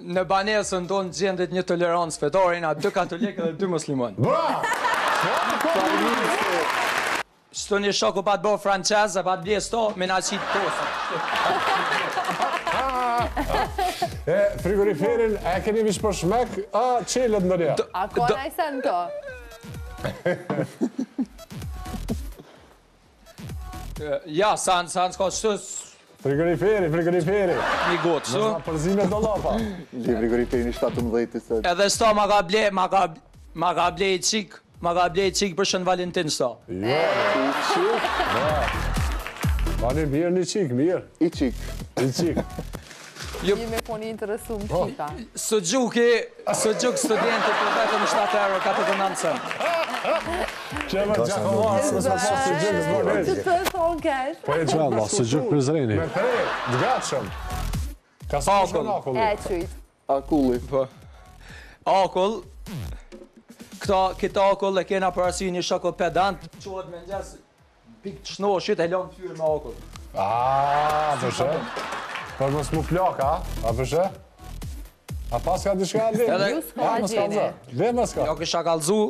Në banesën tonë gjendet një tolerancë fetare, na 2 katolikë dhe 2 musliman. Shto një shoku pa të bërë franqez, pa të bje sto, me na qitë posë. Frigoriferin, e keni vish për shmek, qelet në rja. A kona i sen to? Ja, sanë s'ka qëtës. Frigoriferi. Një gotë, Nësë na përzime do lapa. Li frigoriferin i 17 Edhe sto ma ka ble i qik, për Shën Valentin sto. Jo, Bani mirë një qik, mirë. I qik. Një me koni interesu më qika. Së gjuk studentit për vetëm 7 euro 49 cent. Që më gjakovas, nësë më pasë të gjykës më Që nërgjë. të thonë kesh? Që Allah, së gjykë për zreni. Me tre, dgatëshëm. Ka së më shkën akulli. E qyt. Akulli. Akull, këta akull e kena për arsye një shoko pedant, qohet me nxes pikë të shnoshit e lënë fyrë me akull. Përshë? Për mos mu plaka, a përshë? A pas ka diçka dhe? Ju s'ka gjeni. Dhe më s'ka. Jo kisha kallzu.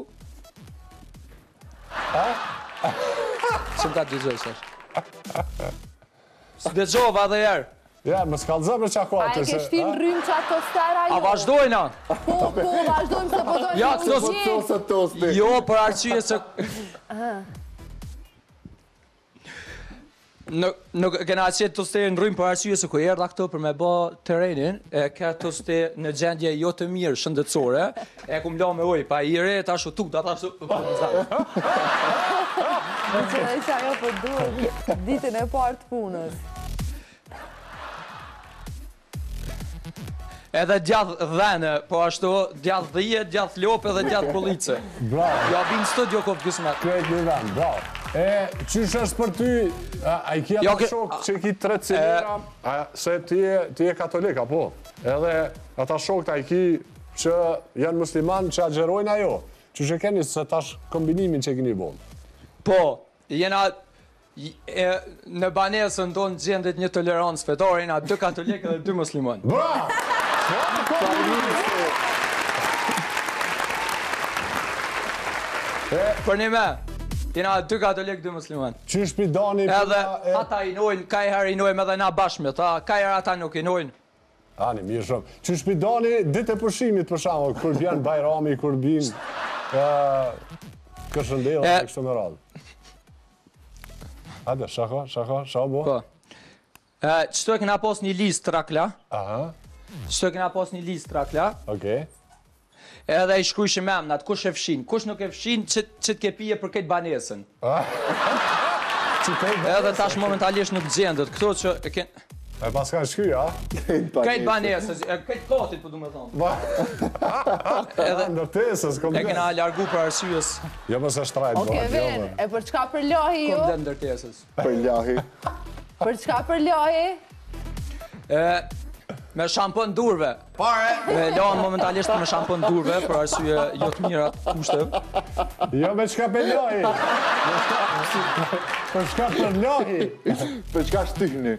Që më ka të gjëgjës është? Së dëgjova dhe jerë. Ja, më s'kallëzë për qako A e atë. ke shtin rrymë që ato stera jo? A vazhdojna? Po, vazhdojmë se po dojmë Ja, një këto gjë. Tosa tosti. Jo, për arsye se... Nuk kena qetë të ste në rrymë për arsye se ku erdha këto për me bë terrenin, e ka të ste në gjendje jo të mirë shëndetësore, e kum la me ujë, pa i re, ta shu tuk, ta shu... Që dhe që ajo për duhet ditën e partë punës. Edhe djath dhene, po ashtu, djath dhije, djath lope dhe djath police. Bravo. Ja binë studio kopë kësmet. Krejt një vend, bravo. Qysh është për ty, a i kja të shok që i ki 3 cilera, se ti e katolika, po. Edhe ata shok të a i ki që janë musliman që agjerojnë ajo. Qysh e keni se tash kombinimin që e keni bon? Po, jena... Në banesën tonë gjendet një tolerancë fetare, na 2 katolikë dhe 2 musliman. Bravo! Për një me, jena 2 katolikë, 2 musliman. Qysh pi dani... Edhe ata i nojnë, ka i herë i nojmë edhe na bashkë me ta, ka i herë ata nuk i nojnë. Ani, mirë shumë. Qysh pi dani ditë e përshimit për shamë, kur vjen Bajrami, kur vjen Kërshëndela, e kështu me radhë. Hajde, shako, bo. Qëto e këna pos një listë trakla. Aha. Qëto e këna pos një listë trakla. Okej. Edhe i shkrujshë me emnat, kush e fshin, kush nuk e fshin, që t'ke pije për këtë banesën. Edhe tash momentalisht nuk gjendët, këto që e kënë... E pas ka shky, a? Këtë banesës, këtë kotit, për du me thonë. Edhe ndërtesës, kom e këna largu për arsyës. Jo më se shtrajt, Oke, ven, e për çka për lahi ju? Kom dhe ndërtesës. Për lahi. Për çka për lahi? Me shampon durve. Me lanë momentalisht me shampon durve, për arsye jo të mirat kushtev. Jo me qka për lahi. Për çka për lahi. Për çka shtyhni.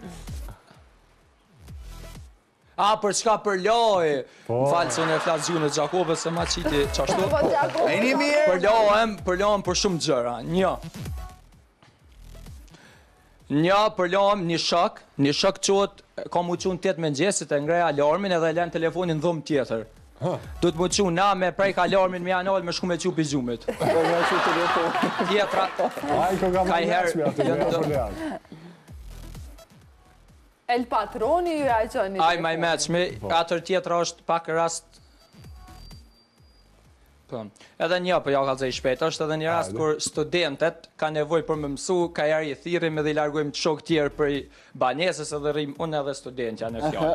Për çka për lahi. Falë se unë e flasë gjune Gjakobës se ma qiti qashtu. Për lahem për shumë gjëra. Një për lahem një shok qot, ka mu qunë 8 mëngjesit e ngrej alarmin edhe len telefonin dhumë tjetër. Du të mu qunë na me prejk alarmin me janal me shku me qupi gjumit. Tjetra, ka i herë... El patroni ju e qoni? Aj, maj meqme, atër tjetra është pak rast... Edhe një për ja kalzej shpejt, është edhe një rast kur studentet ka nevoj për më mësu, ka jarë i thirim edhe i largojmë të shok tjerë për i banesës edhe rrim unë edhe studentja në fjallë.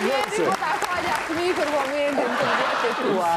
Jeni po ta falja fëmi për momentin të vjetë tua.